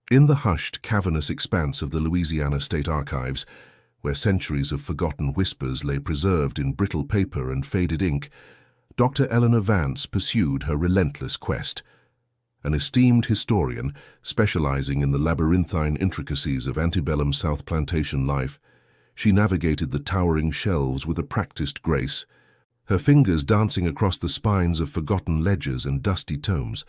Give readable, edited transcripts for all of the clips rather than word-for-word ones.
In the hushed, cavernous expanse of the Louisiana State Archives, where centuries of forgotten whispers lay preserved in brittle paper and faded ink, Dr. Eleanor Vance pursued her relentless quest. An esteemed historian specializing in the labyrinthine intricacies of antebellum South Plantation life, she navigated the towering shelves with a practiced grace, her fingers dancing across the spines of forgotten ledgers and dusty tomes.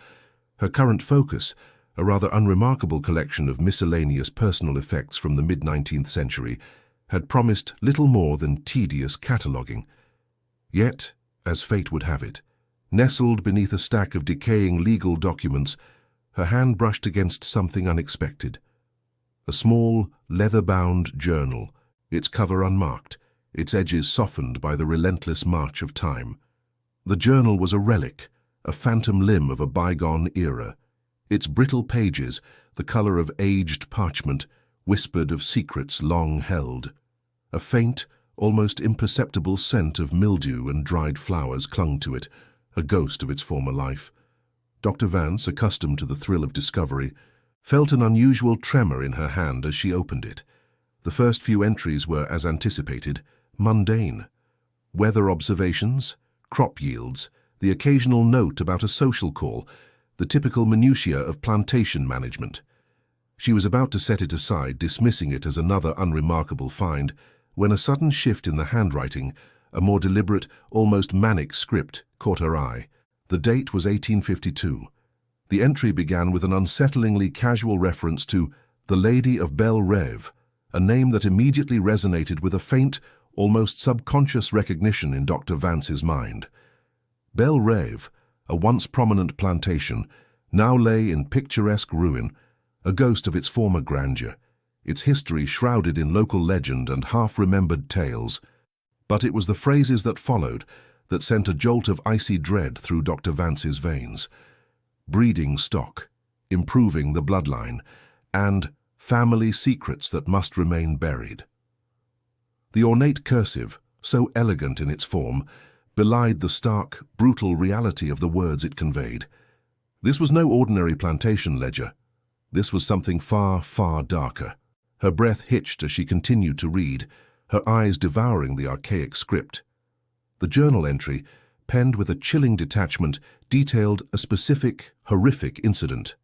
Her current focus, a rather unremarkable collection of miscellaneous personal effects from the mid-19th century, had promised little more than tedious cataloguing. Yet, as fate would have it, nestled beneath a stack of decaying legal documents, her hand brushed against something unexpected. A small, leather-bound journal, its cover unmarked, its edges softened by the relentless march of time. The journal was a relic, a phantom limb of a bygone era. Its brittle pages, the color of aged parchment, whispered of secrets long held. A faint, almost imperceptible scent of mildew and dried flowers clung to it, a ghost of its former life. Dr. Vance, accustomed to the thrill of discovery, felt an unusual tremor in her hand as she opened it. The first few entries were, as anticipated, mundane. Weather observations, crop yields, the occasional note about a social call, the typical minutiae of plantation management. She was about to set it aside, dismissing it as another unremarkable find, when a sudden shift in the handwriting, a more deliberate, almost manic script, caught her eye. The date was 1852. The entry began with an unsettlingly casual reference to the Lady of Belle Reve, a name that immediately resonated with a faint, almost subconscious recognition in Dr. Vance's mind. Belle Reve, a once prominent plantation, now lay in picturesque ruin, a ghost of its former grandeur, its history shrouded in local legend and half-remembered tales. But it was the phrases that followed that sent a jolt of icy dread through Dr. Vance's veins. Breeding stock, improving the bloodline, and family secrets that must remain buried. The ornate cursive, so elegant in its form, belied the stark, brutal reality of the words it conveyed. This was no ordinary plantation ledger. This was something far, far darker. Her breath hitched as she continued to read, her eyes devouring the archaic script. The journal entry, penned with a chilling detachment, detailed a specific, horrific incident.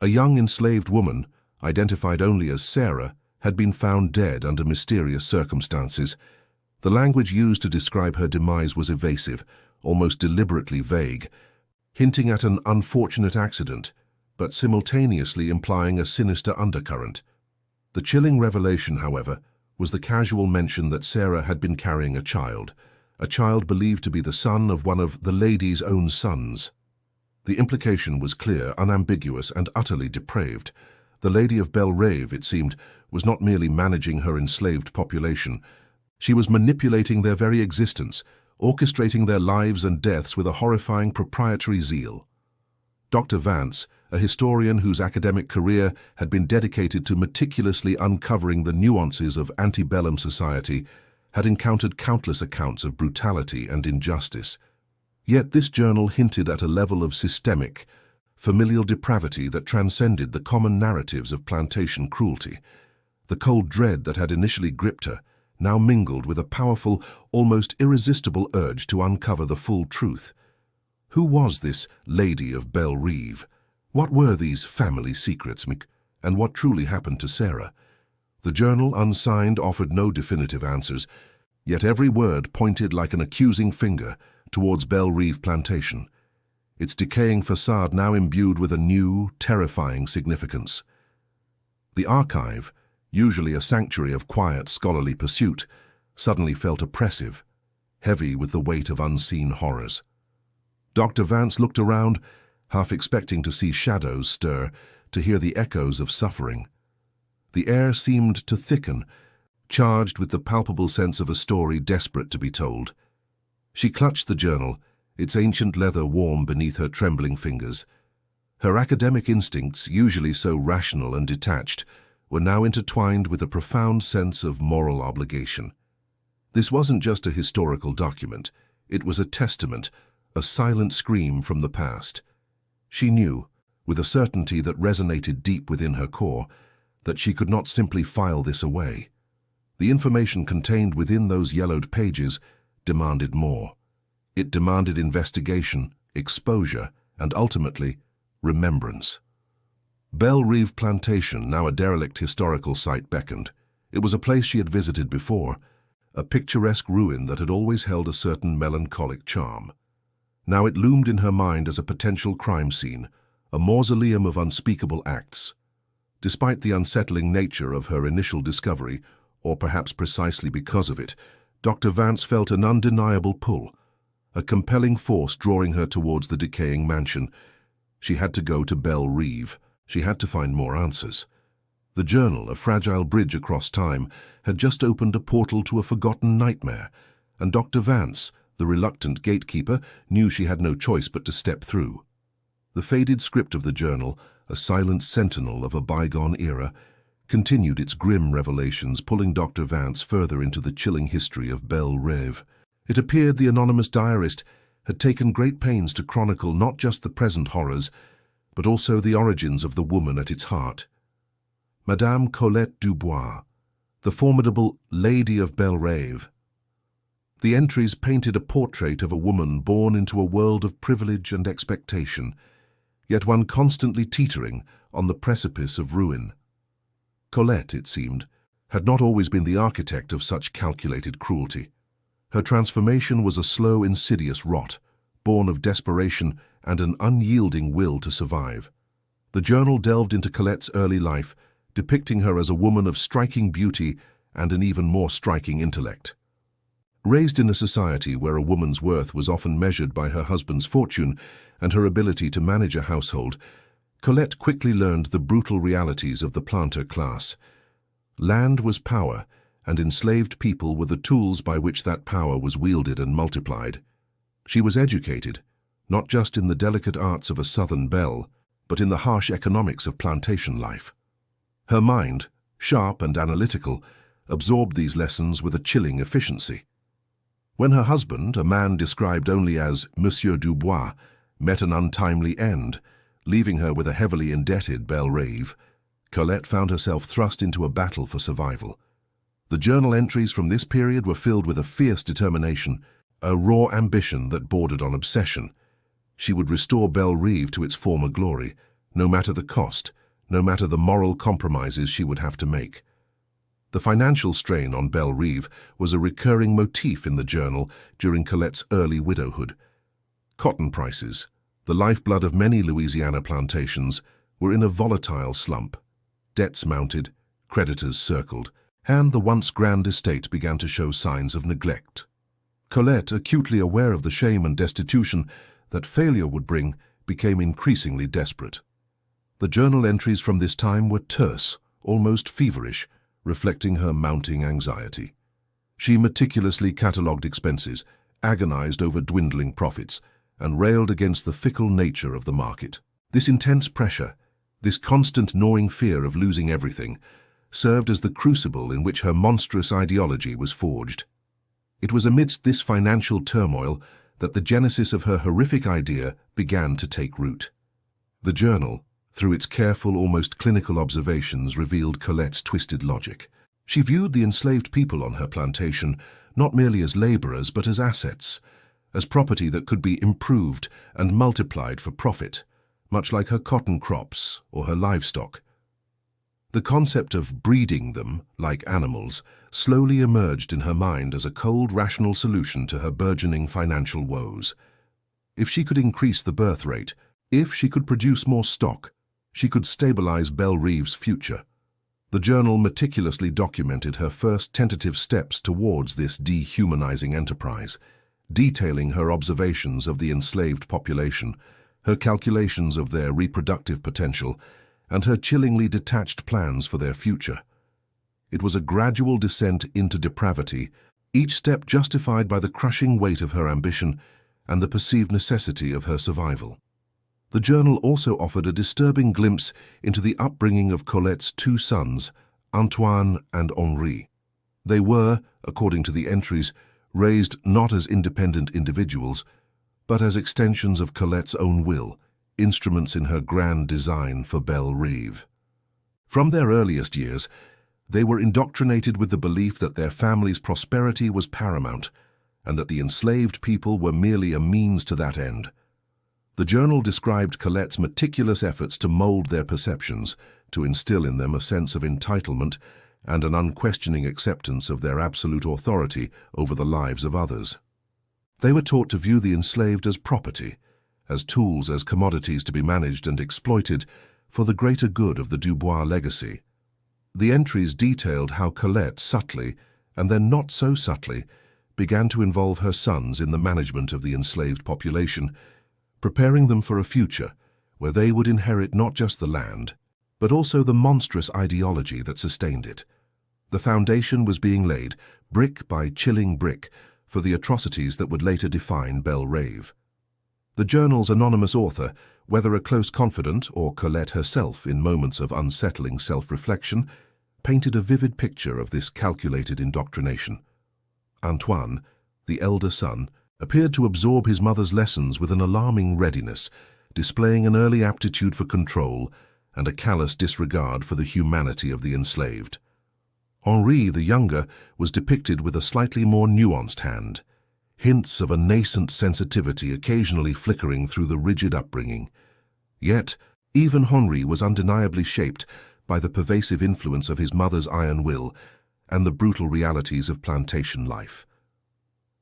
A young enslaved woman, identified only as Sarah, had been found dead under mysterious circumstances. The language used to describe her demise was evasive, almost deliberately vague, hinting at an unfortunate accident, but simultaneously implying a sinister undercurrent. The chilling revelation, however, was the casual mention that Sarah had been carrying a child believed to be the son of one of the lady's own sons. The implication was clear, unambiguous, and utterly depraved. The Lady of Belle Reve, it seemed, was not merely managing her enslaved population. She was manipulating their very existence, orchestrating their lives and deaths with a horrifying proprietary zeal. Dr. Vance, a historian whose academic career had been dedicated to meticulously uncovering the nuances of antebellum society, had encountered countless accounts of brutality and injustice. Yet this journal hinted at a level of systemic, familial depravity that transcended the common narratives of plantation cruelty. The cold dread that had initially gripped her now mingled with a powerful, almost irresistible urge to uncover the full truth. Who was this Lady of Belle Reve? What were these family secrets, and what truly happened to Sarah? The journal, unsigned, offered no definitive answers, yet every word pointed like an accusing finger towards Belle Reve Plantation, its decaying facade now imbued with a new, terrifying significance. The archive, usually a sanctuary of quiet, scholarly pursuit, suddenly felt oppressive, heavy with the weight of unseen horrors. Dr. Vance looked around, half expecting to see shadows stir, to hear the echoes of suffering. The air seemed to thicken, charged with the palpable sense of a story desperate to be told. She clutched the journal, its ancient leather warm beneath her trembling fingers. Her academic instincts, usually so rational and detached, were now intertwined with a profound sense of moral obligation. This wasn't just a historical document, it was a testament, a silent scream from the past. She knew, with a certainty that resonated deep within her core, that she could not simply file this away. The information contained within those yellowed pages demanded more. It demanded investigation, exposure, and ultimately, remembrance. Belle Reve Plantation, now a derelict historical site, beckoned. It was a place she had visited before, a picturesque ruin that had always held a certain melancholic charm. Now it loomed in her mind as a potential crime scene, a mausoleum of unspeakable acts. Despite the unsettling nature of her initial discovery, or perhaps precisely because of it, Dr. Vance felt an undeniable pull, a compelling force drawing her towards the decaying mansion. She had to go to Belle Reve. She had to find more answers. The journal, a fragile bridge across time, had just opened a portal to a forgotten nightmare, and Dr. Vance, the reluctant gatekeeper, knew she had no choice but to step through. The faded script of the journal, a silent sentinel of a bygone era, continued its grim revelations, pulling Dr. Vance further into the chilling history of Belle Reve. It appeared the anonymous diarist had taken great pains to chronicle not just the present horrors, but also the origins of the woman at its heart. Madame Colette Dubois, the formidable Lady of Belle Reve. The entries painted a portrait of a woman born into a world of privilege and expectation, yet one constantly teetering on the precipice of ruin. Colette, it seemed, had not always been the architect of such calculated cruelty. Her transformation was a slow, insidious rot, born of desperation and an unyielding will to survive. The journal delved into Colette's early life, depicting her as a woman of striking beauty and an even more striking intellect. Raised in a society where a woman's worth was often measured by her husband's fortune and her ability to manage a household, Colette quickly learned the brutal realities of the planter class. Land was power, and enslaved people were the tools by which that power was wielded and multiplied. She was educated, not just in the delicate arts of a southern belle, but in the harsh economics of plantation life. Her mind, sharp and analytical, absorbed these lessons with a chilling efficiency. When her husband, a man described only as Monsieur Dubois, met an untimely end, leaving her with a heavily indebted Belle Reve, Colette found herself thrust into a battle for survival. The journal entries from this period were filled with a fierce determination, a raw ambition that bordered on obsession. She would restore Belle Reve to its former glory, no matter the cost, no matter the moral compromises she would have to make. The financial strain on Belle Reve was a recurring motif in the journal during Colette's early widowhood. Cotton prices, the lifeblood of many Louisiana plantations, were in a volatile slump. Debts mounted, creditors circled, and the once grand estate began to show signs of neglect. Colette, acutely aware of the shame and destitution that failure would bring, became increasingly desperate. The journal entries from this time were terse, almost feverish, reflecting her mounting anxiety. She meticulously catalogued expenses, agonized over dwindling profits, and railed against the fickle nature of the market. This intense pressure, this constant gnawing fear of losing everything, served as the crucible in which her monstrous ideology was forged. It was amidst this financial turmoil that the genesis of her horrific idea began to take root. The journal, through its careful, almost clinical observations, revealed Colette's twisted logic. She viewed the enslaved people on her plantation not merely as laborers but as assets, as property that could be improved and multiplied for profit, much like her cotton crops or her livestock. The concept of breeding them, like animals, slowly emerged in her mind as a cold, rational solution to her burgeoning financial woes. If she could increase the birth rate, if she could produce more stock, she could stabilize Belle Reve's future. The journal meticulously documented her first tentative steps towards this dehumanizing enterprise, detailing her observations of the enslaved population, her calculations of their reproductive potential, and her chillingly detached plans for their future. It was a gradual descent into depravity, each step justified by the crushing weight of her ambition and the perceived necessity of her survival. The journal also offered a disturbing glimpse into the upbringing of Colette's two sons, Antoine and Henri. They were, according to the entries, raised not as independent individuals, but as extensions of Colette's own will, instruments in her grand design for Belle Reve. From their earliest years, they were indoctrinated with the belief that their family's prosperity was paramount and that the enslaved people were merely a means to that end. The journal described Colette's meticulous efforts to mold their perceptions, to instill in them a sense of entitlement and an unquestioning acceptance of their absolute authority over the lives of others. They were taught to view the enslaved as property, as tools, as commodities to be managed and exploited for the greater good of the Dubois legacy. The entries detailed how Colette subtly, and then not so subtly, began to involve her sons in the management of the enslaved population, preparing them for a future where they would inherit not just the land, but also the monstrous ideology that sustained it. The foundation was being laid, brick by chilling brick, for the atrocities that would later define Belle Reve. The journal's anonymous author, whether a close confidant or Colette herself in moments of unsettling self-reflection, painted a vivid picture of this calculated indoctrination. Antoine, the elder son, appeared to absorb his mother's lessons with an alarming readiness, displaying an early aptitude for control and a callous disregard for the humanity of the enslaved. Henri, the younger, was depicted with a slightly more nuanced hand, hints of a nascent sensitivity occasionally flickering through the rigid upbringing. Yet, even Henri was undeniably shaped by the pervasive influence of his mother's iron will and the brutal realities of plantation life.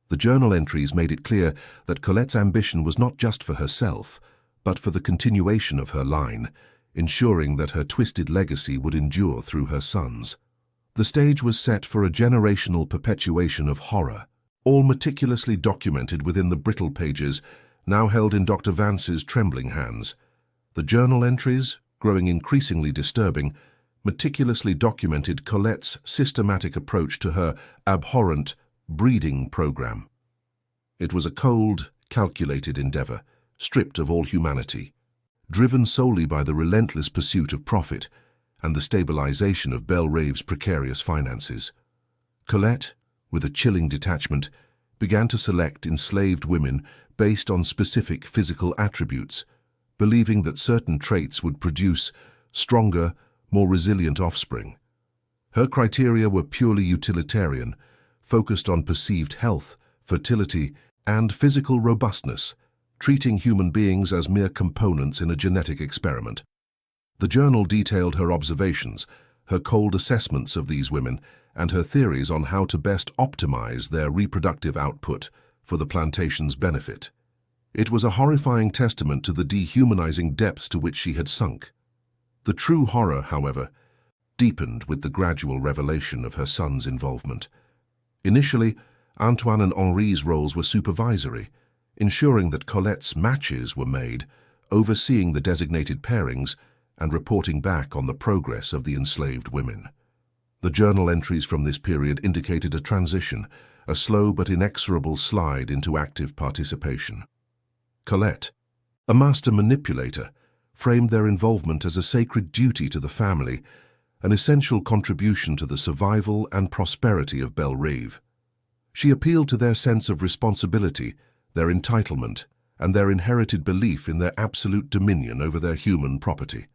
The journal entries made it clear that Colette's ambition was not just for herself, but for the continuation of her line, ensuring that her twisted legacy would endure through her sons. The stage was set for a generational perpetuation of horror, all meticulously documented within the brittle pages now held in Dr. Vance's trembling hands. The journal entries, growing increasingly disturbing, meticulously documented Colette's systematic approach to her abhorrent breeding program. It was a cold, calculated endeavor, stripped of all humanity, driven solely by the relentless pursuit of profit and the stabilization of Belle Reve's precarious finances. Colette, with a chilling detachment, began to select enslaved women based on specific physical attributes, believing that certain traits would produce stronger, more resilient offspring. Her criteria were purely utilitarian, focused on perceived health, fertility, and physical robustness, treating human beings as mere components in a genetic experiment. The journal detailed her observations, her cold assessments of these women, and her theories on how to best optimize their reproductive output for the plantation's benefit. It was a horrifying testament to the dehumanizing depths to which she had sunk. The true horror, however, deepened with the gradual revelation of her son's involvement. Initially, Antoine and Henri's roles were supervisory, ensuring that Colette's matches were made, overseeing the designated pairings, and reporting back on the progress of the enslaved women. The journal entries from this period indicated a transition, a slow but inexorable slide into active participation. Colette, a master manipulator, framed their involvement as a sacred duty to the family, an essential contribution to the survival and prosperity of Belle Reve. She appealed to their sense of responsibility, their entitlement, and their inherited belief in their absolute dominion over their human property.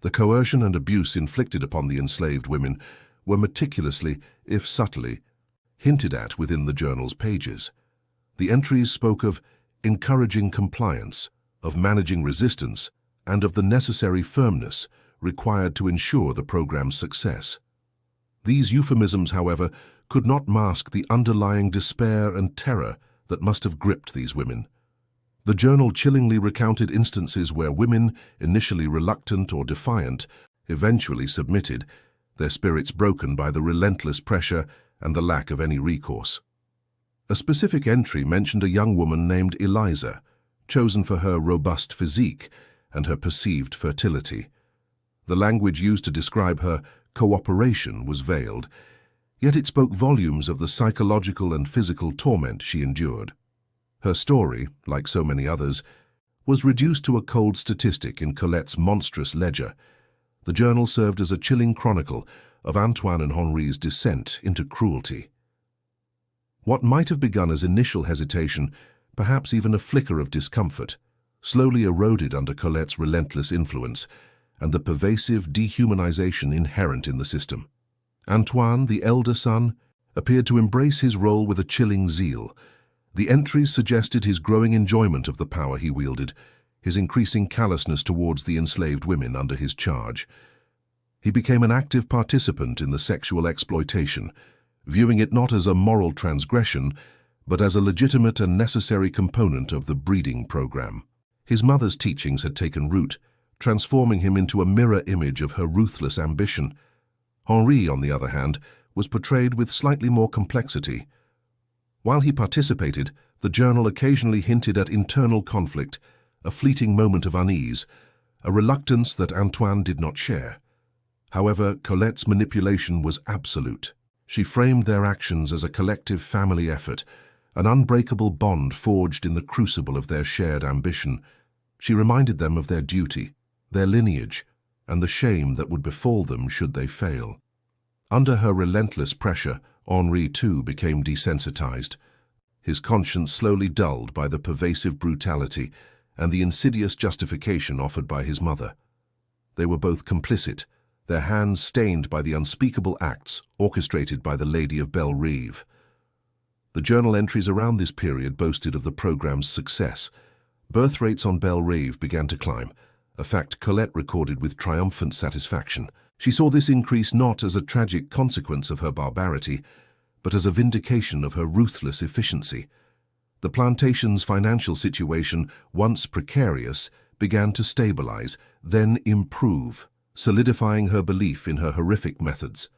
The coercion and abuse inflicted upon the enslaved women were meticulously, if subtly, hinted at within the journal's pages. The entries spoke of encouraging compliance, of managing resistance, and of the necessary firmness required to ensure the program's success. These euphemisms, however, could not mask the underlying despair and terror that must have gripped these women. The journal chillingly recounted instances where women, initially reluctant or defiant, eventually submitted, their spirits broken by the relentless pressure and the lack of any recourse. A specific entry mentioned a young woman named Eliza, chosen for her robust physique and her perceived fertility. The language used to describe her cooperation was veiled, yet it spoke volumes of the psychological and physical torment she endured. Her story, like so many others, was reduced to a cold statistic in Colette's monstrous ledger. The journal served as a chilling chronicle of Antoine and Henri's descent into cruelty. What might have begun as initial hesitation, perhaps even a flicker of discomfort, slowly eroded under Colette's relentless influence and the pervasive dehumanization inherent in the system. Antoine, the elder son, appeared to embrace his role with a chilling zeal. The entries suggested his growing enjoyment of the power he wielded, his increasing callousness towards the enslaved women under his charge. He became an active participant in the sexual exploitation, viewing it not as a moral transgression, but as a legitimate and necessary component of the breeding program. His mother's teachings had taken root, transforming him into a mirror image of her ruthless ambition. Henri, on the other hand, was portrayed with slightly more complexity. While he participated, the journal occasionally hinted at internal conflict, a fleeting moment of unease, a reluctance that Antoine did not share. However, Colette's manipulation was absolute. She framed their actions as a collective family effort, an unbreakable bond forged in the crucible of their shared ambition. She reminded them of their duty, their lineage, and the shame that would befall them should they fail. Under her relentless pressure, Henri too became desensitized, his conscience slowly dulled by the pervasive brutality and the insidious justification offered by his mother. They were both complicit, their hands stained by the unspeakable acts orchestrated by the Lady of Belle Reve. The journal entries around this period boasted of the program's success. Birth rates on Belle Reve began to climb, a fact Colette recorded with triumphant satisfaction. She saw this increase not as a tragic consequence of her barbarity, but as a vindication of her ruthless efficiency. The plantation's financial situation, once precarious, began to stabilize, then improve, solidifying her belief in her horrific methods.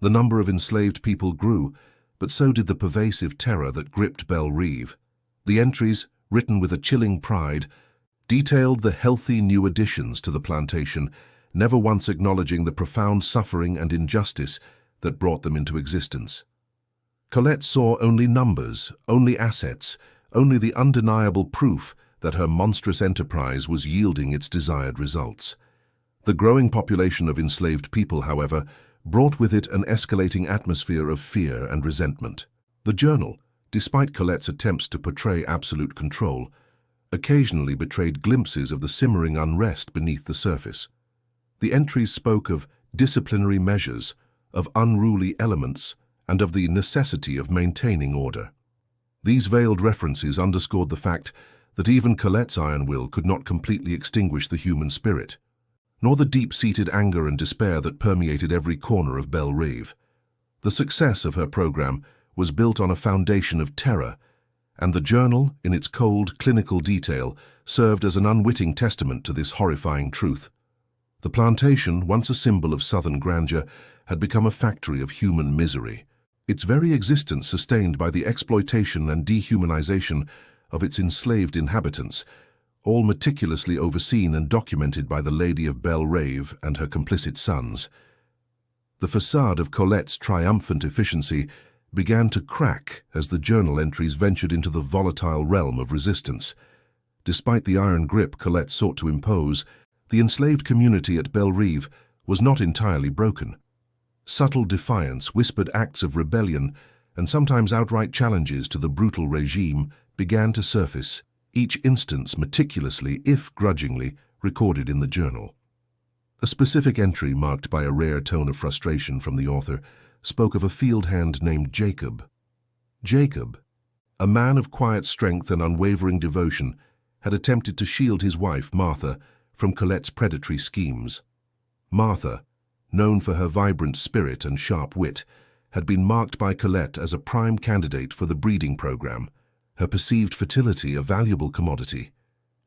The number of enslaved people grew, but so did the pervasive terror that gripped Belle Reve. The entries, written with a chilling pride, detailed the healthy new additions to the plantation, never once acknowledging the profound suffering and injustice that brought them into existence. Colette saw only numbers, only assets, only the undeniable proof that her monstrous enterprise was yielding its desired results. The growing population of enslaved people, however, brought with it an escalating atmosphere of fear and resentment. The journal, despite Colette's attempts to portray absolute control, occasionally betrayed glimpses of the simmering unrest beneath the surface. The entries spoke of disciplinary measures, of unruly elements, and of the necessity of maintaining order. These veiled references underscored the fact that even Colette's iron will could not completely extinguish the human spirit, nor the deep-seated anger and despair that permeated every corner of Belle Reve. The success of her program was built on a foundation of terror, and the journal, in its cold, clinical detail, served as an unwitting testament to this horrifying truth. The plantation, once a symbol of southern grandeur, had become a factory of human misery, its very existence sustained by the exploitation and dehumanization of its enslaved inhabitants, all meticulously overseen and documented by the Lady of Belle Reve and her complicit sons. The facade of Colette's triumphant efficiency began to crack as the journal entries ventured into the volatile realm of resistance. Despite the iron grip Colette sought to impose, the enslaved community at Belle Reve was not entirely broken. Subtle defiance, whispered acts of rebellion, and sometimes outright challenges to the brutal regime began to surface, each instance meticulously, if grudgingly, recorded in the journal. A specific entry marked by a rare tone of frustration from the author spoke of a field hand named Jacob. Jacob, a man of quiet strength and unwavering devotion, had attempted to shield his wife, Martha, from Colette's predatory schemes. Martha, known for her vibrant spirit and sharp wit, had been marked by Colette as a prime candidate for the breeding program, her perceived fertility a valuable commodity.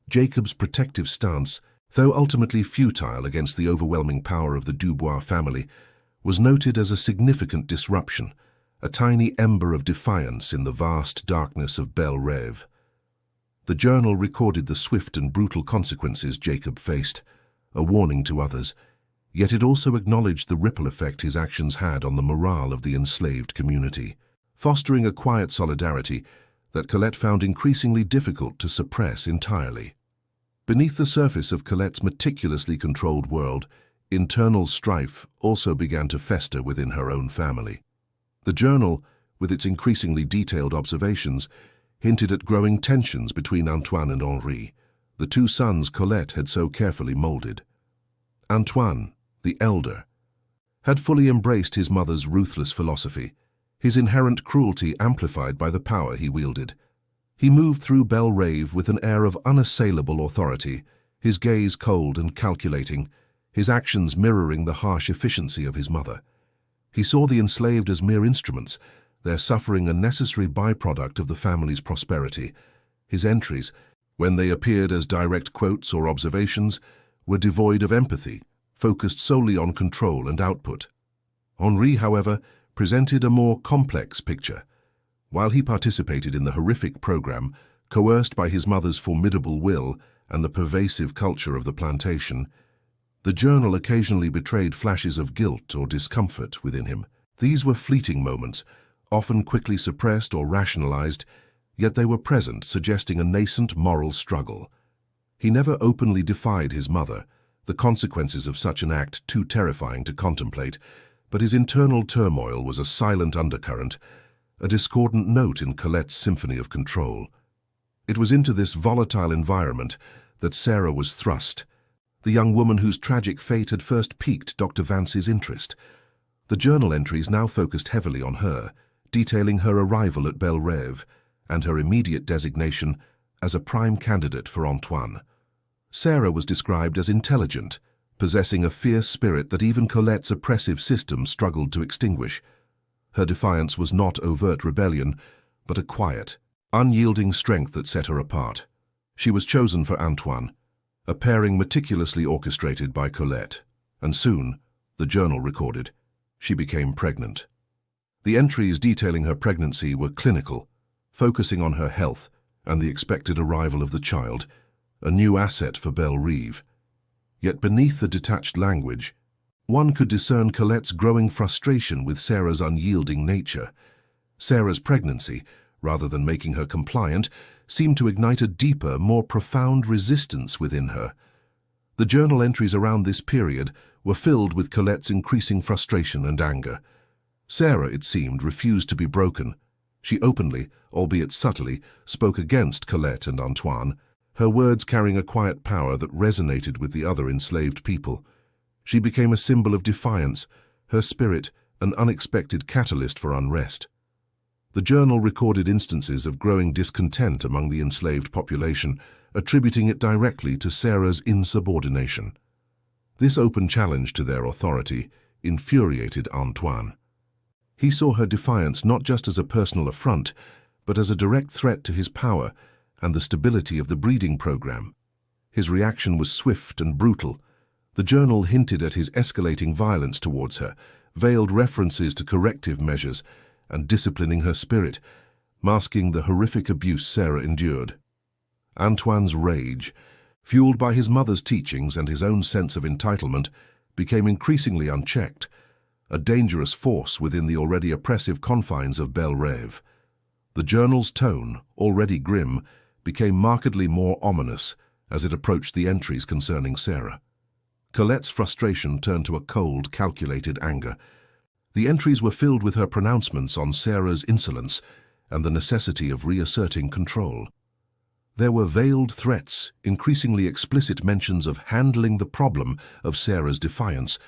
Jacob's protective stance, though ultimately futile against the overwhelming power of the Dubois family, was noted as a significant disruption, a tiny ember of defiance in the vast darkness of Belle Reve. The journal recorded the swift and brutal consequences Jacob faced, a warning to others, yet it also acknowledged the ripple effect his actions had on the morale of the enslaved community, fostering a quiet solidarity that Colette found increasingly difficult to suppress entirely. Beneath the surface of Colette's meticulously controlled world, internal strife also began to fester within her own family. The journal, with its increasingly detailed observations, hinted at growing tensions between Antoine and Henri, the two sons Colette had so carefully molded. Antoine, the elder, had fully embraced his mother's ruthless philosophy, his inherent cruelty amplified by the power he wielded. He moved through Belle Reve with an air of unassailable authority, his gaze cold and calculating, his actions mirroring the harsh efficiency of his mother. He saw the enslaved as mere instruments, their suffering a necessary byproduct of the family's prosperity. His entries, when they appeared as direct quotes or observations, were devoid of empathy, focused solely on control and output. Henri, however, presented a more complex picture. While he participated in the horrific program, coerced by his mother's formidable will and the pervasive culture of the plantation, the journal occasionally betrayed flashes of guilt or discomfort within him. These were fleeting moments, often quickly suppressed or rationalized, yet they were present, suggesting a nascent moral struggle. He never openly defied his mother, the consequences of such an act too terrifying to contemplate, but his internal turmoil was a silent undercurrent, a discordant note in Colette's symphony of control. It was into this volatile environment that Sarah was thrust, the young woman whose tragic fate had first piqued Dr. Vance's interest. The journal entries now focused heavily on her, detailing her arrival at Belle Reve and her immediate designation as a prime candidate for Antoine. Sarah was described as intelligent, possessing a fierce spirit that even Colette's oppressive system struggled to extinguish. Her defiance was not overt rebellion, but a quiet, unyielding strength that set her apart. She was chosen for Antoine, a pairing meticulously orchestrated by Colette, and soon, the journal recorded, she became pregnant. The entries detailing her pregnancy were clinical, focusing on her health and the expected arrival of the child, a new asset for Belle Reve. Yet beneath the detached language, one could discern Colette's growing frustration with Sarah's unyielding nature. Sarah's pregnancy, rather than making her compliant, seemed to ignite a deeper, more profound resistance within her. The journal entries around this period were filled with Colette's increasing frustration and anger. Sarah, it seemed, refused to be broken. She openly, albeit subtly, spoke against Colette and Antoine, her words carrying a quiet power that resonated with the other enslaved people. She became a symbol of defiance, her spirit an unexpected catalyst for unrest. The journal recorded instances of growing discontent among the enslaved population, attributing it directly to Sarah's insubordination. This open challenge to their authority infuriated Antoine. He saw her defiance not just as a personal affront, but as a direct threat to his power and the stability of the breeding program. His reaction was swift and brutal. The journal hinted at his escalating violence towards her, veiled references to corrective measures, and disciplining her spirit, masking the horrific abuse Sarah endured. Antoine's rage, fueled by his mother's teachings and his own sense of entitlement, became increasingly unchecked, a dangerous force within the already oppressive confines of Belle Reve. The journal's tone, already grim, became markedly more ominous as it approached the entries concerning Sarah. Colette's frustration turned to a cold, calculated anger. The entries were filled with her pronouncements on Sarah's insolence and the necessity of reasserting control. There were veiled threats, increasingly explicit mentions of handling the problem of Sarah's defiance,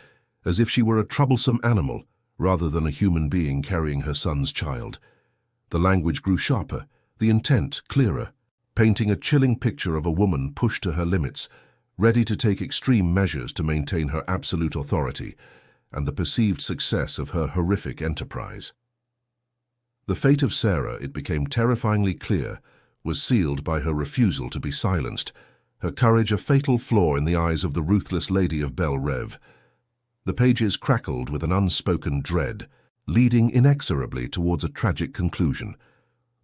as if she were a troublesome animal rather than a human being carrying her son's child. The language grew sharper, the intent clearer, painting a chilling picture of a woman pushed to her limits, ready to take extreme measures to maintain her absolute authority and the perceived success of her horrific enterprise. The fate of Sarah, it became terrifyingly clear, was sealed by her refusal to be silenced, her courage a fatal flaw in the eyes of the ruthless lady of Belle Reve. The pages crackled with an unspoken dread, leading inexorably towards a tragic conclusion.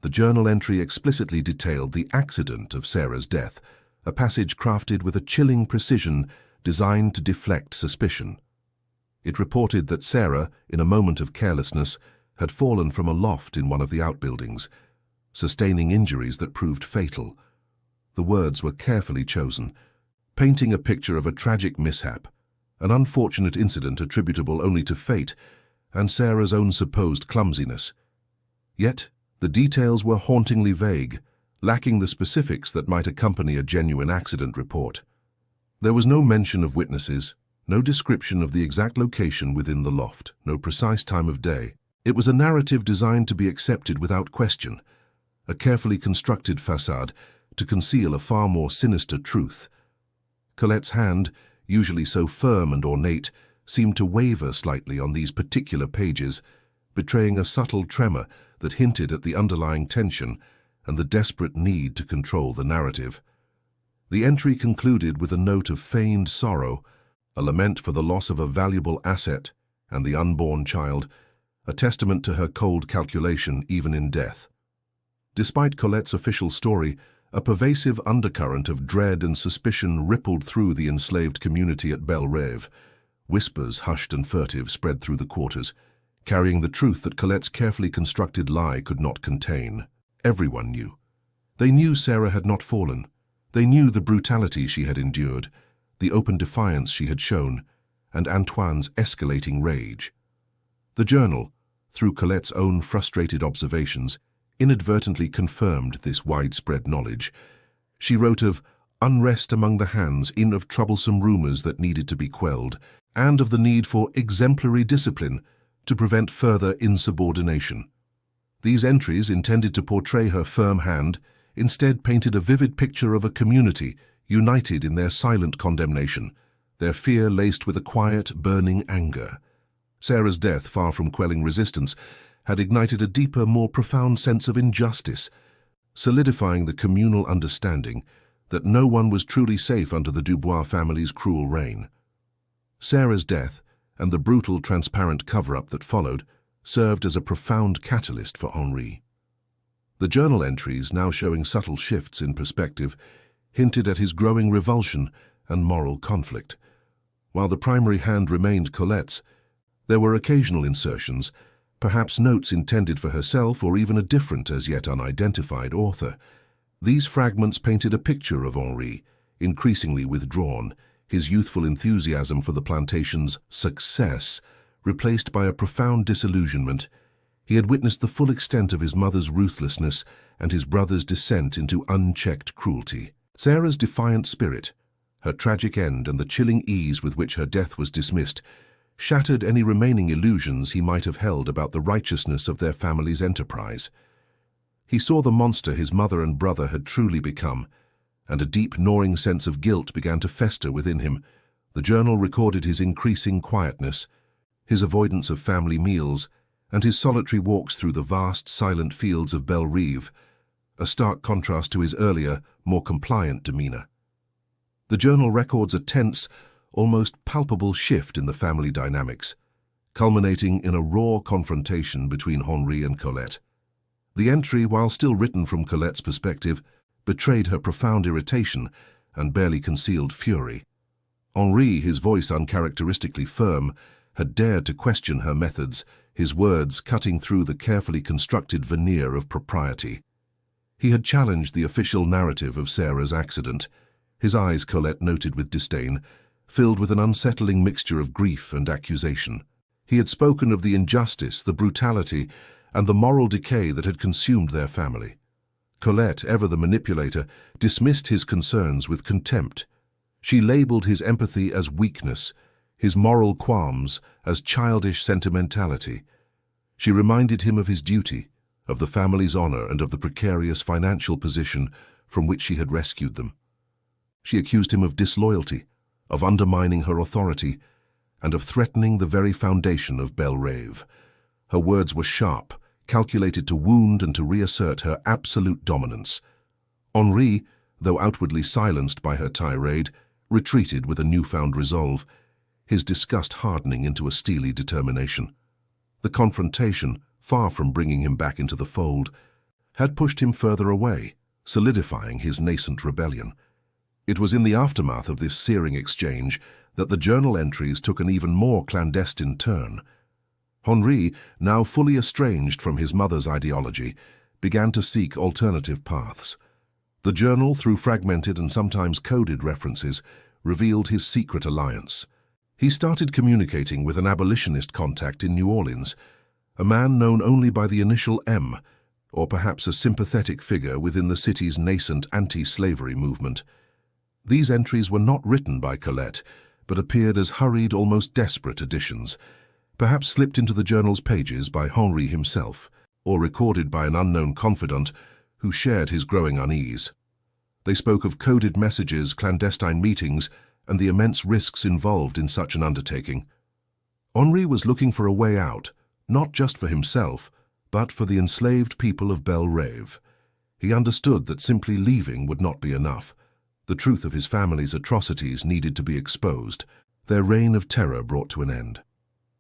The journal entry explicitly detailed the accident of Sarah's death, a passage crafted with a chilling precision designed to deflect suspicion. It reported that Sarah, in a moment of carelessness, had fallen from a loft in one of the outbuildings, sustaining injuries that proved fatal. The words were carefully chosen, painting a picture of a tragic mishap, an unfortunate incident attributable only to fate and Sarah's own supposed clumsiness. Yet, the details were hauntingly vague, lacking the specifics that might accompany a genuine accident report. There was no mention of witnesses, no description of the exact location within the loft, no precise time of day. It was a narrative designed to be accepted without question, a carefully constructed facade to conceal a far more sinister truth. Colette's hand, usually so firm and ornate, seemed to waver slightly on these particular pages, betraying a subtle tremor that hinted at the underlying tension and the desperate need to control the narrative. The entry concluded with a note of feigned sorrow, a lament for the loss of a valuable asset and the unborn child, a testament to her cold calculation even in death. Despite Colette's official story, a pervasive undercurrent of dread and suspicion rippled through the enslaved community at Bred. Whispers, hushed and furtive, spread through the quarters, carrying the truth that Colette's carefully constructed lie could not contain. Everyone knew. They knew Sarah had not fallen. They knew the brutality she had endured, the open defiance she had shown, and Antoine's escalating rage. The journal, through Colette's own frustrated observations, inadvertently confirmed this widespread knowledge. She wrote of unrest among the hands, of troublesome rumors that needed to be quelled, and of the need for exemplary discipline to prevent further insubordination. These entries, intended to portray her firm hand, instead painted a vivid picture of a community united in their silent condemnation, their fear laced with a quiet, burning anger. Sarah's death, far from quelling resistance, had ignited a deeper, more profound sense of injustice, solidifying the communal understanding that no one was truly safe under the Dubois family's cruel reign. Sarah's death, and the brutal, transparent cover-up that followed, served as a profound catalyst for Henri. The journal entries, now showing subtle shifts in perspective, hinted at his growing revulsion and moral conflict. While the primary hand remained Colette's, there were occasional insertions, perhaps notes intended for herself or even a different, as yet unidentified author. These fragments painted a picture of Henri, increasingly withdrawn, his youthful enthusiasm for the plantation's success replaced by a profound disillusionment. He had witnessed the full extent of his mother's ruthlessness and his brother's descent into unchecked cruelty. Sarah's defiant spirit, her tragic end, and the chilling ease with which her death was dismissed shattered any remaining illusions he might have held about the righteousness of their family's enterprise. He saw the monster his mother and brother had truly become, and a deep, gnawing sense of guilt began to fester within him. The journal recorded his increasing quietness, his avoidance of family meals, and his solitary walks through the vast, silent fields of Bred, a stark contrast to his earlier, more compliant demeanor. The journal records a tense, almost palpable shift in the family dynamics, culminating in a raw confrontation between Henri and Colette. The entry, while still written from Colette's perspective, betrayed her profound irritation and barely concealed fury. Henri, his voice uncharacteristically firm, had dared to question her methods, his words cutting through the carefully constructed veneer of propriety. He had challenged the official narrative of Sarah's accident, his eyes, Colette noted with disdain, filled with an unsettling mixture of grief and accusation. He had spoken of the injustice, the brutality, and the moral decay that had consumed their family. Colette, ever the manipulator, dismissed his concerns with contempt. She labeled his empathy as weakness, his moral qualms as childish sentimentality. She reminded him of his duty, of the family's honor, and of the precarious financial position from which she had rescued them. She accused him of disloyalty, of undermining her authority, and of threatening the very foundation of Bred. Her words were sharp, calculated to wound and to reassert her absolute dominance. Henri, though outwardly silenced by her tirade, retreated with a newfound resolve, his disgust hardening into a steely determination. The confrontation, far from bringing him back into the fold, had pushed him further away, solidifying his nascent rebellion. It was in the aftermath of this searing exchange that the journal entries took an even more clandestine turn. Henri, now fully estranged from his mother's ideology, began to seek alternative paths. The journal, through fragmented and sometimes coded references, revealed his secret alliance. He started communicating with an abolitionist contact in New Orleans, a man known only by the initial M, or perhaps a sympathetic figure within the city's nascent anti-slavery movement. These entries were not written by Colette, but appeared as hurried, almost desperate additions, perhaps slipped into the journal's pages by Henri himself, or recorded by an unknown confidant who shared his growing unease. They spoke of coded messages, clandestine meetings, and the immense risks involved in such an undertaking. Henri was looking for a way out, not just for himself, but for the enslaved people of Bel-Rave. He understood that simply leaving would not be enough. The truth of his family's atrocities needed to be exposed, their reign of terror brought to an end.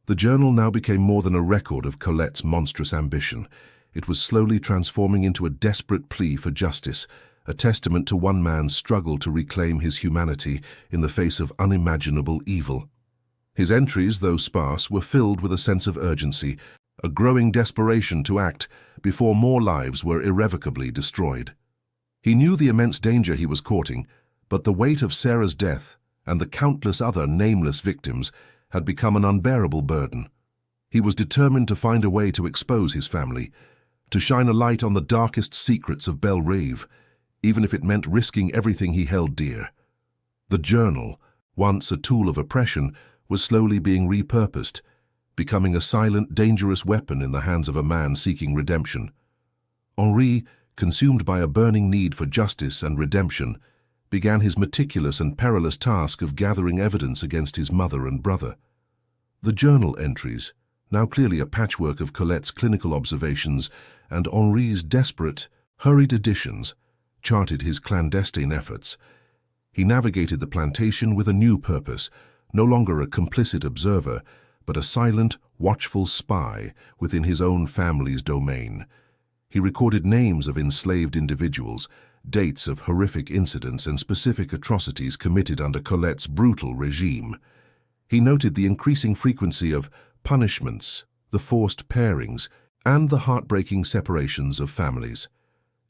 The journal now became more than a record of Colette's monstrous ambition. It was slowly transforming into a desperate plea for justice, a testament to one man's struggle to reclaim his humanity in the face of unimaginable evil. His entries, though sparse, were filled with a sense of urgency, a growing desperation to act before more lives were irrevocably destroyed. He knew the immense danger he was courting, but the weight of Sarah's death and the countless other nameless victims had become an unbearable burden. He was determined to find a way to expose his family, to shine a light on the darkest secrets of Bel-Rave, even if it meant risking everything he held dear. The journal, once a tool of oppression, was slowly being repurposed, becoming a silent, dangerous weapon in the hands of a man seeking redemption. Henri, consumed by a burning need for justice and redemption, began his meticulous and perilous task of gathering evidence against his mother and brother. The journal entries, now clearly a patchwork of Colette's clinical observations and Henri's desperate, hurried additions, charted his clandestine efforts. He navigated the plantation with a new purpose, no longer a complicit observer, but a silent, watchful spy within his own family's domain. He recorded names of enslaved individuals, dates of horrific incidents and specific atrocities committed under Colette's brutal regime. He noted the increasing frequency of punishments, the forced pairings, and the heartbreaking separations of families.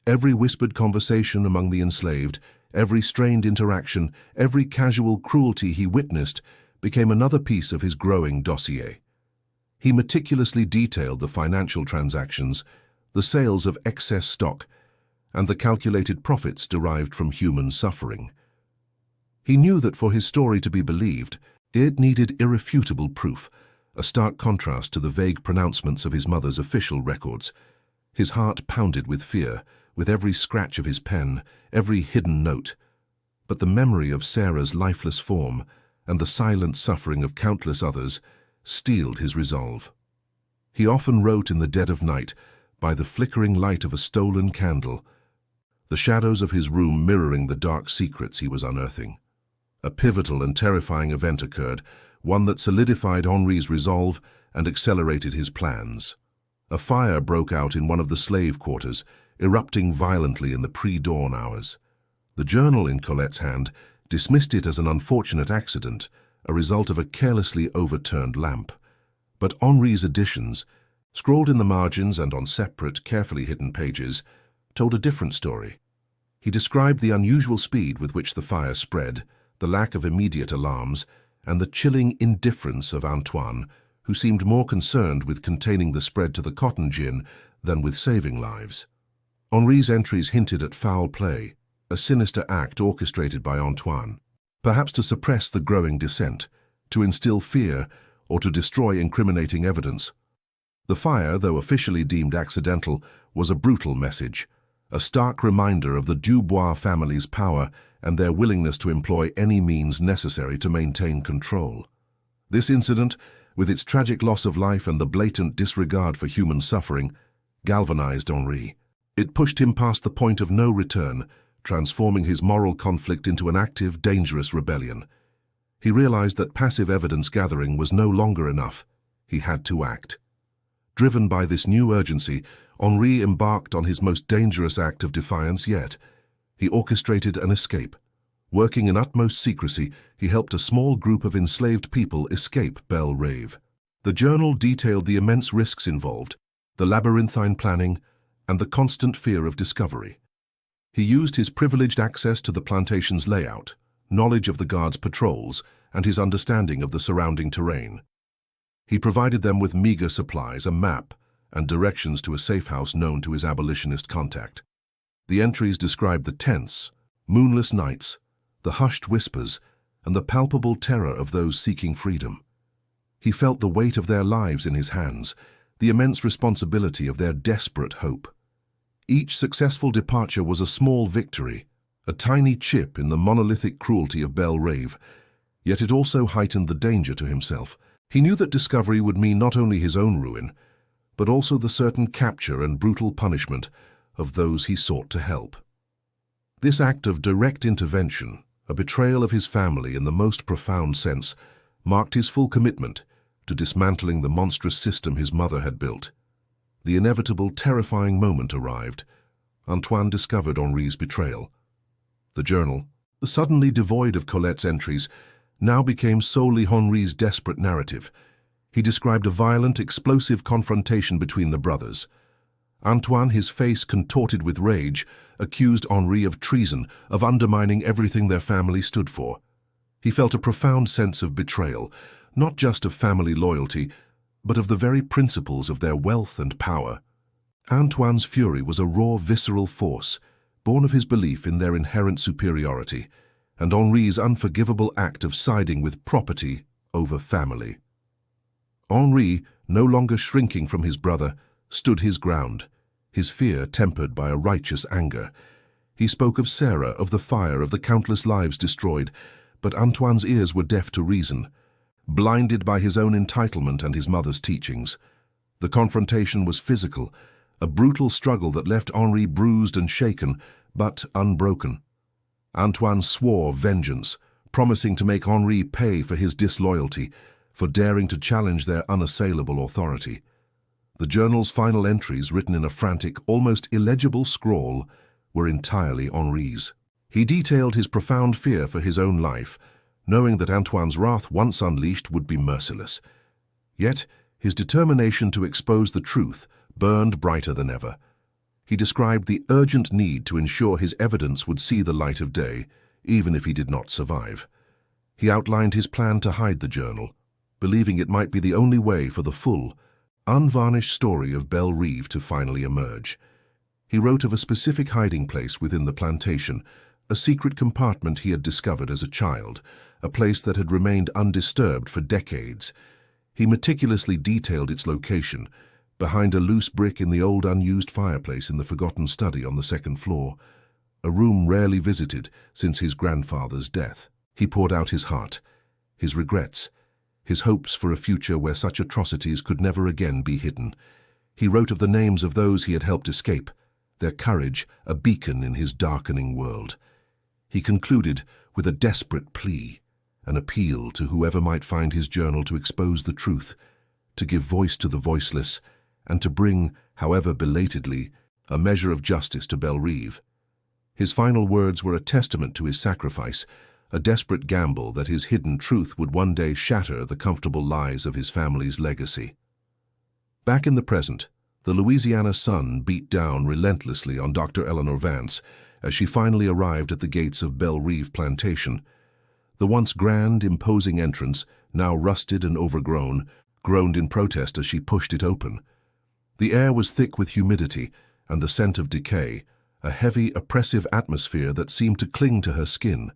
Every whispered conversation among the enslaved, every strained interaction, every casual cruelty he witnessed became another piece of his growing dossier. He meticulously detailed the financial transactions, the sales of excess stock, and the calculated profits derived from human suffering. He knew that for his story to be believed, it needed irrefutable proof, a stark contrast to the vague pronouncements of his mother's official records. His heart pounded with fear, with every scratch of his pen, every hidden note. But the memory of Sarah's lifeless form and the silent suffering of countless others steeled his resolve. He often wrote in the dead of night, by the flickering light of a stolen candle, the shadows of his room mirroring the dark secrets he was unearthing. A pivotal and terrifying event occurred, one that solidified Henri's resolve and accelerated his plans. A fire broke out in one of the slave quarters, erupting violently in the pre-dawn hours. The journal in Colette's hand dismissed it as an unfortunate accident, a result of a carelessly overturned lamp. But Henri's additions, scrawled in the margins and on separate, carefully hidden pages, told a different story. He described the unusual speed with which the fire spread, the lack of immediate alarms, and the chilling indifference of Antoine, who seemed more concerned with containing the spread to the cotton gin than with saving lives. Henri's entries hinted at foul play, a sinister act orchestrated by Antoine, perhaps to suppress the growing dissent, to instill fear, or to destroy incriminating evidence. The fire, though officially deemed accidental, was a brutal message, a stark reminder of the Dubois family's power and their willingness to employ any means necessary to maintain control. This incident, with its tragic loss of life and the blatant disregard for human suffering, galvanized Henri. It pushed him past the point of no return, transforming his moral conflict into an active, dangerous rebellion. He realized that passive evidence gathering was no longer enough. He had to act. Driven by this new urgency, Henri embarked on his most dangerous act of defiance yet. He orchestrated an escape. Working in utmost secrecy, he helped a small group of enslaved people escape Bel-Rave. The journal detailed the immense risks involved, the labyrinthine planning, and the constant fear of discovery. He used his privileged access to the plantation's layout, knowledge of the guards' patrols, and his understanding of the surrounding terrain. He provided them with meager supplies, a map, and directions to a safe house known to his abolitionist contact. The entries described the tense, moonless nights, the hushed whispers, and the palpable terror of those seeking freedom. He felt the weight of their lives in his hands, the immense responsibility of their desperate hope. Each successful departure was a small victory, a tiny chip in the monolithic cruelty of Belle Reve, yet it also heightened the danger to himself. He knew that discovery would mean not only his own ruin, but also the certain capture and brutal punishment of those he sought to help. This act of direct intervention, a betrayal of his family in the most profound sense, marked his full commitment to dismantling the monstrous system his mother had built. The inevitable, terrifying moment arrived. Antoine discovered Henri's betrayal. The journal, suddenly devoid of Colette's entries, now became solely Henri's desperate narrative. He described a violent, explosive confrontation between the brothers. Antoine, his face contorted with rage, accused Henri of treason, of undermining everything their family stood for. He felt a profound sense of betrayal, not just of family loyalty, but of the very principles of their wealth and power. Antoine's fury was a raw, visceral force, born of his belief in their inherent superiority, and Henri's unforgivable act of siding with property over family. Henri, no longer shrinking from his brother, stood his ground, his fear tempered by a righteous anger. He spoke of Sarah, of the fire, of the countless lives destroyed, but Antoine's ears were deaf to reason, blinded by his own entitlement and his mother's teachings. The confrontation was physical, a brutal struggle that left Henri bruised and shaken, but unbroken. Antoine swore vengeance, promising to make Henri pay for his disloyalty, for daring to challenge their unassailable authority. The journal's final entries, written in a frantic, almost illegible scrawl, were entirely Henri's. He detailed his profound fear for his own life, knowing that Antoine's wrath, once unleashed, would be merciless. Yet his determination to expose the truth burned brighter than ever. He described the urgent need to ensure his evidence would see the light of day, even if he did not survive. He outlined his plan to hide the journal, believing it might be the only way for the full, unvarnished story of Belle Reve to finally emerge. He wrote of a specific hiding place within the plantation, a secret compartment he had discovered as a child, a place that had remained undisturbed for decades. He meticulously detailed its location, behind a loose brick in the old unused fireplace in the forgotten study on the second floor, a room rarely visited since his grandfather's death. He poured out his heart, his regrets, his hopes for a future where such atrocities could never again be hidden. He wrote of the names of those he had helped escape, their courage a beacon in his darkening world. He concluded with a desperate plea, an appeal to whoever might find his journal to expose the truth, to give voice to the voiceless, and to bring, however belatedly, a measure of justice to Belle Reve. His final words were a testament to his sacrifice, a desperate gamble that his hidden truth would one day shatter the comfortable lies of his family's legacy. Back in the present, the Louisiana sun beat down relentlessly on Dr. Eleanor Vance as she finally arrived at the gates of Belle Reve Plantation. The once grand, imposing entrance, now rusted and overgrown, groaned in protest as she pushed it open. The air was thick with humidity and the scent of decay, a heavy, oppressive atmosphere that seemed to cling to her skin.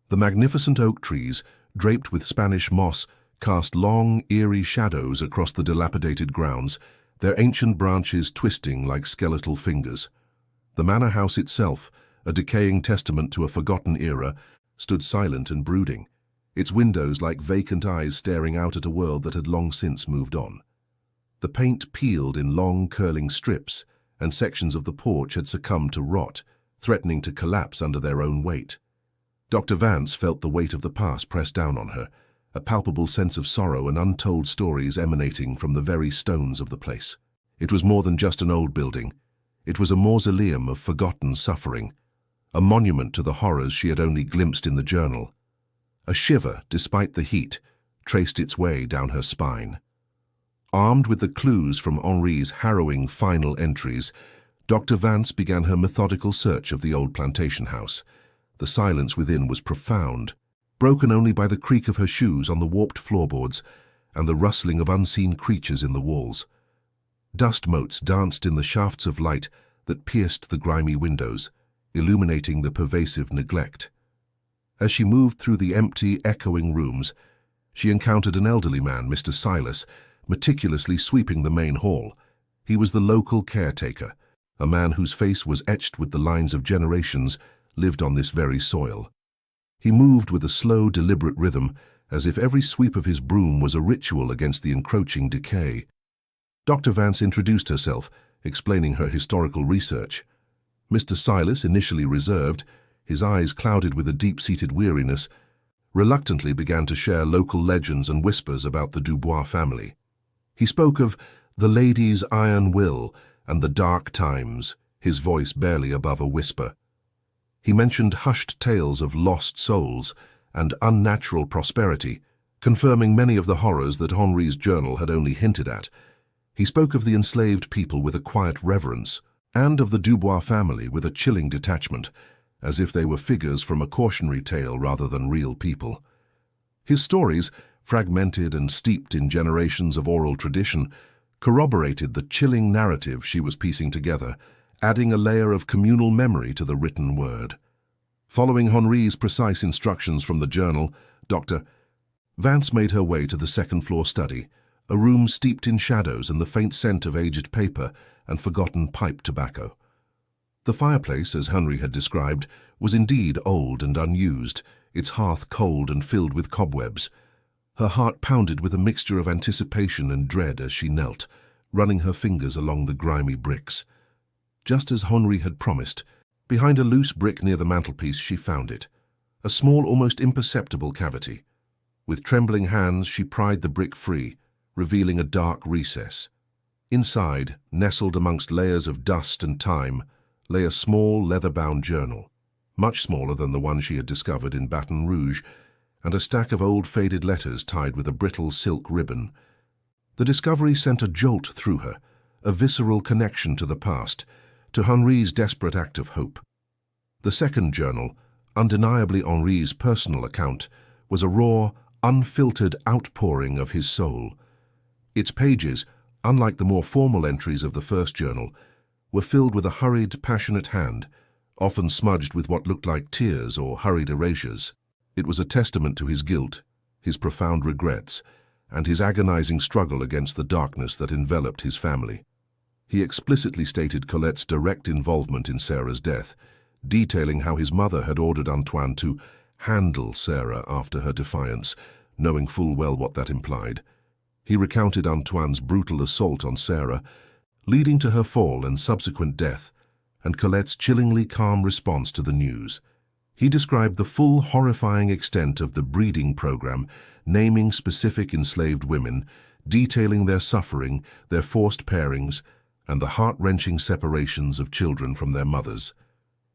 The magnificent oak trees, draped with Spanish moss, cast long, eerie shadows across the dilapidated grounds, their ancient branches twisting like skeletal fingers. The manor house itself, a decaying testament to a forgotten era, stood silent and brooding, its windows like vacant eyes staring out at a world that had long since moved on. The paint peeled in long, curling strips, and sections of the porch had succumbed to rot, threatening to collapse under their own weight. Dr. Vance felt the weight of the past press down on her, a palpable sense of sorrow and untold stories emanating from the very stones of the place. It was more than just an old building. It was a mausoleum of forgotten suffering, a monument to the horrors she had only glimpsed in the journal. A shiver, despite the heat, traced its way down her spine. Armed with the clues from Henri's harrowing final entries, Dr. Vance began her methodical search of the old plantation house. The silence within was profound, broken only by the creak of her shoes on the warped floorboards and the rustling of unseen creatures in the walls. Dust motes danced in the shafts of light that pierced the grimy windows, illuminating the pervasive neglect. As she moved through the empty, echoing rooms, she encountered an elderly man, Mr. Silas, meticulously sweeping the main hall. He was the local caretaker, a man whose face was etched with the lines of generations lived on this very soil. He moved with a slow, deliberate rhythm, as if every sweep of his broom was a ritual against the encroaching decay. Dr. Vance introduced herself, explaining her historical research. Mr. Silas, initially reserved, his eyes clouded with a deep-seated weariness, reluctantly began to share local legends and whispers about the Dubois family. He spoke of the lady's iron will and the dark times, his voice barely above a whisper. He mentioned hushed tales of lost souls and unnatural prosperity, confirming many of the horrors that Henri's journal had only hinted at. He spoke of the enslaved people with a quiet reverence, and of the Dubois family with a chilling detachment, as if they were figures from a cautionary tale rather than real people. His stories, fragmented and steeped in generations of oral tradition, corroborated the chilling narrative she was piecing together, adding a layer of communal memory to the written word. Following Henri's precise instructions from the journal, Dr. Vance made her way to the second-floor study, a room steeped in shadows and the faint scent of aged paper and forgotten pipe tobacco. The fireplace, as Henri had described, was indeed old and unused, its hearth cold and filled with cobwebs. Her heart pounded with a mixture of anticipation and dread as she knelt, running her fingers along the grimy bricks. Just as Henri had promised, behind a loose brick near the mantelpiece she found it, a small, almost imperceptible cavity. With trembling hands she pried the brick free, revealing a dark recess. Inside, nestled amongst layers of dust and time, lay a small, leather-bound journal, much smaller than the one she had discovered in Baton Rouge, and a stack of old faded letters tied with a brittle silk ribbon. The discovery sent a jolt through her, a visceral connection to the past, to Henri's desperate act of hope. The second journal, undeniably Henri's personal account, was a raw, unfiltered outpouring of his soul. Its pages, unlike the more formal entries of the first journal, were filled with a hurried, passionate hand, often smudged with what looked like tears or hurried erasures. It was a testament to his guilt, his profound regrets, and his agonizing struggle against the darkness that enveloped his family. He explicitly stated Colette's direct involvement in Sarah's death, detailing how his mother had ordered Antoine to handle Sarah after her defiance, knowing full well what that implied. He recounted Antoine's brutal assault on Sarah, leading to her fall and subsequent death, and Colette's chillingly calm response to the news. He described the full, horrifying extent of the breeding program, naming specific enslaved women, detailing their suffering, their forced pairings, and the heart-wrenching separations of children from their mothers.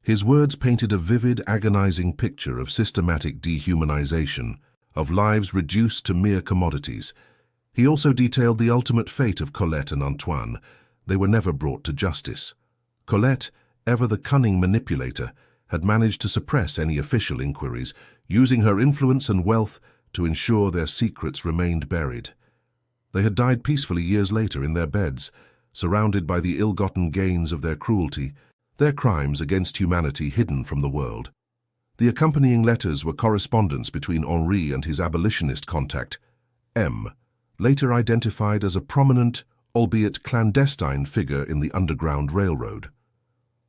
His words painted a vivid, agonizing picture of systematic dehumanization, of lives reduced to mere commodities. He also detailed the ultimate fate of Colette and Antoine. They were never brought to justice. Colette, ever the cunning manipulator, had managed to suppress any official inquiries, using her influence and wealth to ensure their secrets remained buried. They had died peacefully years later in their beds, surrounded by the ill-gotten gains of their cruelty, their crimes against humanity hidden from the world. The accompanying letters were correspondence between Henri and his abolitionist contact, M., later identified as a prominent, albeit clandestine figure in the Underground Railroad.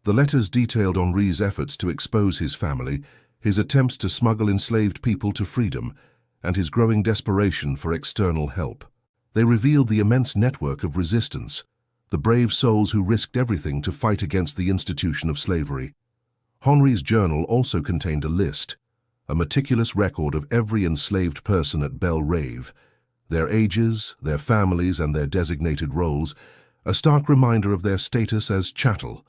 The letters detailed Henri's efforts to expose his family, his attempts to smuggle enslaved people to freedom, and his growing desperation for external help. They revealed the immense network of resistance, the brave souls who risked everything to fight against the institution of slavery. Henri's journal also contained a list, a meticulous record of every enslaved person at Belle Reve, their ages, their families, and their designated roles, a stark reminder of their status as chattel.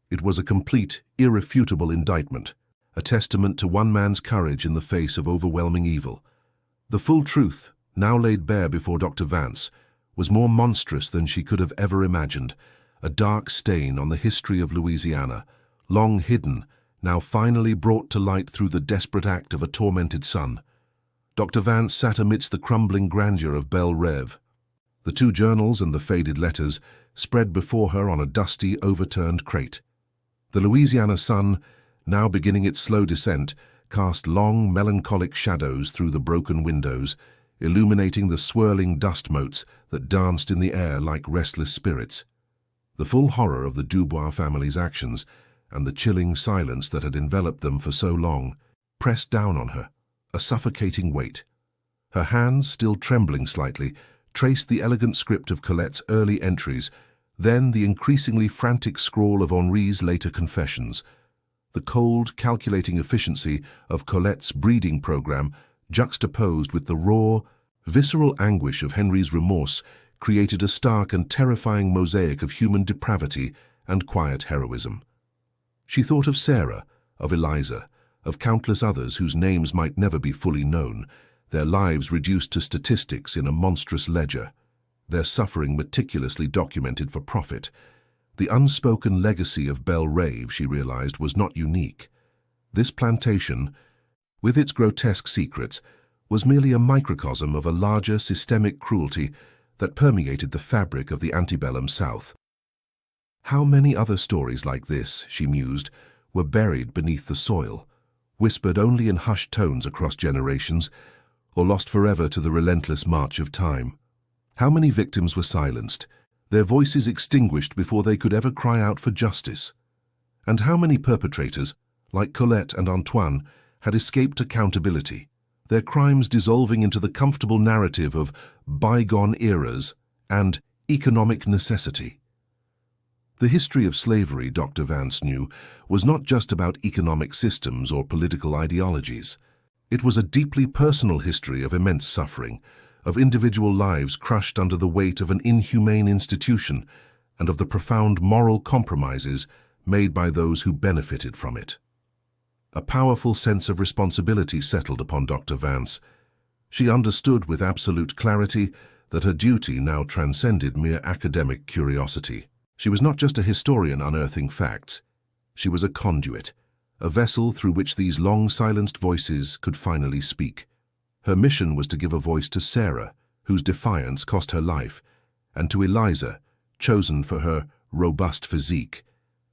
It was a complete, irrefutable indictment, a testament to one man's courage in the face of overwhelming evil. The full truth, now laid bare before Dr. Vance, was more monstrous than she could have ever imagined, a dark stain on the history of Louisiana, long hidden, now finally brought to light through the desperate act of a tormented son. Dr. Vance sat amidst the crumbling grandeur of Belle Reve. The 2 journals and the faded letters spread before her on a dusty, overturned crate. The Louisiana sun, now beginning its slow descent, cast long, melancholic shadows through the broken windows, illuminating the swirling dust motes that danced in the air like restless spirits. The full horror of the Dubois family's actions and the chilling silence that had enveloped them for so long pressed down on her, a suffocating weight. Her hands, still trembling slightly, traced the elegant script of Colette's early entries, then the increasingly frantic scrawl of Henri's later confessions. The cold, calculating efficiency of Colette's breeding program, juxtaposed with the raw, visceral anguish of Henri's remorse, created a stark and terrifying mosaic of human depravity and quiet heroism. She thought of Sarah, of Eliza, of countless others whose names might never be fully known, their lives reduced to statistics in a monstrous ledger, their suffering meticulously documented for profit. The unspoken legacy of Belle Reve, she realized, was not unique. This plantation, with its grotesque secrets, was merely a microcosm of a larger systemic cruelty that permeated the fabric of the antebellum South. How many other stories like this, she mused, were buried beneath the soil, whispered only in hushed tones across generations, or lost forever to the relentless march of time? How many victims were silenced, their voices extinguished before they could ever cry out for justice? And how many perpetrators, like Colette and Antoine, had escaped accountability, their crimes dissolving into the comfortable narrative of bygone eras and economic necessity? The history of slavery, Dr. Vance knew, was not just about economic systems or political ideologies. It was a deeply personal history of immense suffering, of individual lives crushed under the weight of an inhumane institution, and of the profound moral compromises made by those who benefited from it. A powerful sense of responsibility settled upon Dr. Vance. She understood with absolute clarity that her duty now transcended mere academic curiosity. She was not just a historian unearthing facts. She was a conduit, a vessel through which these long-silenced voices could finally speak. Her mission was to give a voice to Sarah, whose defiance cost her life, and to Eliza, chosen for her robust physique,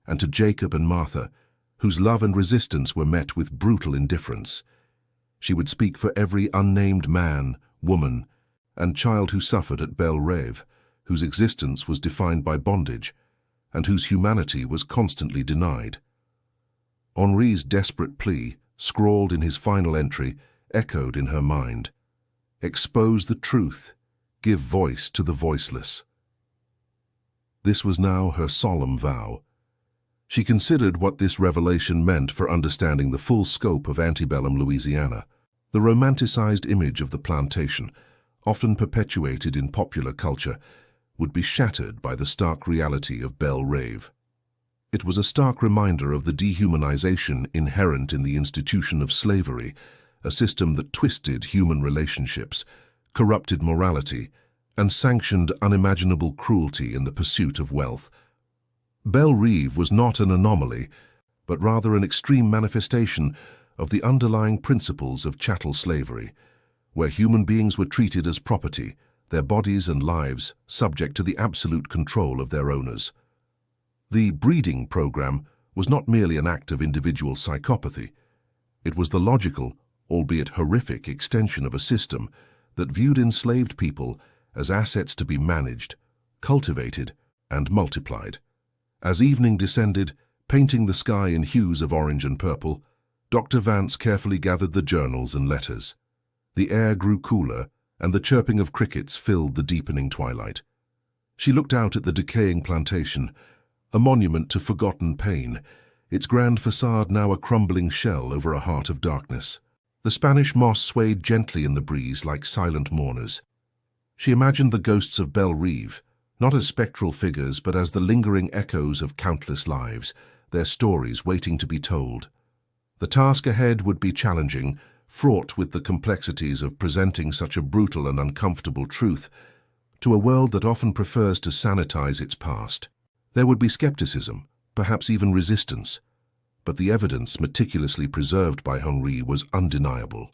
and to Jacob and Martha, whose love and resistance were met with brutal indifference. She would speak for every unnamed man, woman, and child who suffered at Belle Reve, whose existence was defined by bondage, and whose humanity was constantly denied. Henri's desperate plea, scrawled in his final entry, echoed in her mind. Expose the truth, give voice to the voiceless. This was now her solemn vow. She considered what this revelation meant for understanding the full scope of antebellum Louisiana. The romanticized image of the plantation, often perpetuated in popular culture, would be shattered by the stark reality of Belle Reve. It was a stark reminder of the dehumanization inherent in the institution of slavery, a system that twisted human relationships, corrupted morality, and sanctioned unimaginable cruelty in the pursuit of wealth. Belle Reve was not an anomaly, but rather an extreme manifestation of the underlying principles of chattel slavery, where human beings were treated as property, their bodies and lives subject to the absolute control of their owners. The breeding program was not merely an act of individual psychopathy. It was the logical, albeit horrific, extension of a system that viewed enslaved people as assets to be managed, cultivated, and multiplied. As evening descended, painting the sky in hues of orange and purple, Dr. Vance carefully gathered the journals and letters. The air grew cooler, and the chirping of crickets filled the deepening twilight. She looked out at the decaying plantation, a monument to forgotten pain, its grand facade now a crumbling shell over a heart of darkness. The Spanish moss swayed gently in the breeze like silent mourners. She imagined the ghosts of Belle Reve, not as spectral figures but as the lingering echoes of countless lives, their stories waiting to be told. The task ahead would be challenging, fraught with the complexities of presenting such a brutal and uncomfortable truth to a world that often prefers to sanitize its past. There would be skepticism, perhaps even resistance, but the evidence meticulously preserved by Henri was undeniable.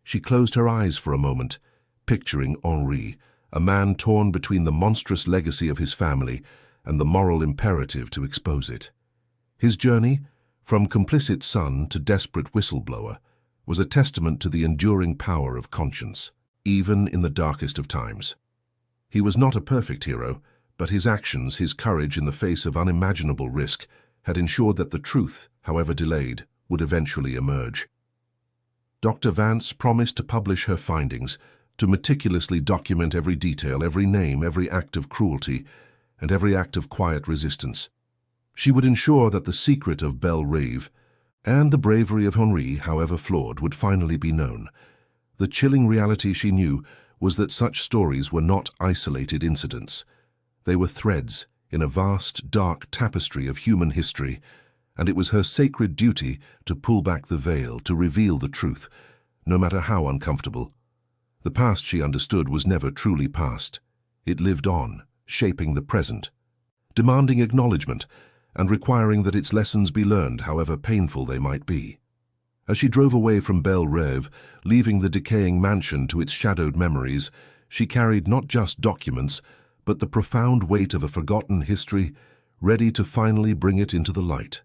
She closed her eyes for a moment, picturing Henri, a man torn between the monstrous legacy of his family and the moral imperative to expose it. His journey, from complicit son to desperate whistleblower, was a testament to the enduring power of conscience, even in the darkest of times. He was not a perfect hero, but his actions, his courage in the face of unimaginable risk, had ensured that the truth, however delayed, would eventually emerge. Dr. Vance promised to publish her findings, to meticulously document every detail, every name, every act of cruelty, and every act of quiet resistance. She would ensure that the secret of Belle Reve and the bravery of Henri, however flawed, would finally be known. The chilling reality, she knew, was that such stories were not isolated incidents. They were threads in a vast, dark tapestry of human history, and it was her sacred duty to pull back the veil, to reveal the truth, no matter how uncomfortable. The past, she understood, was never truly past. It lived on, shaping the present, demanding acknowledgement, and requiring that its lessons be learned, however painful they might be. As she drove away from Belle Reve, leaving the decaying mansion to its shadowed memories, she carried not just documents, but the profound weight of a forgotten history, ready to finally bring it into the light.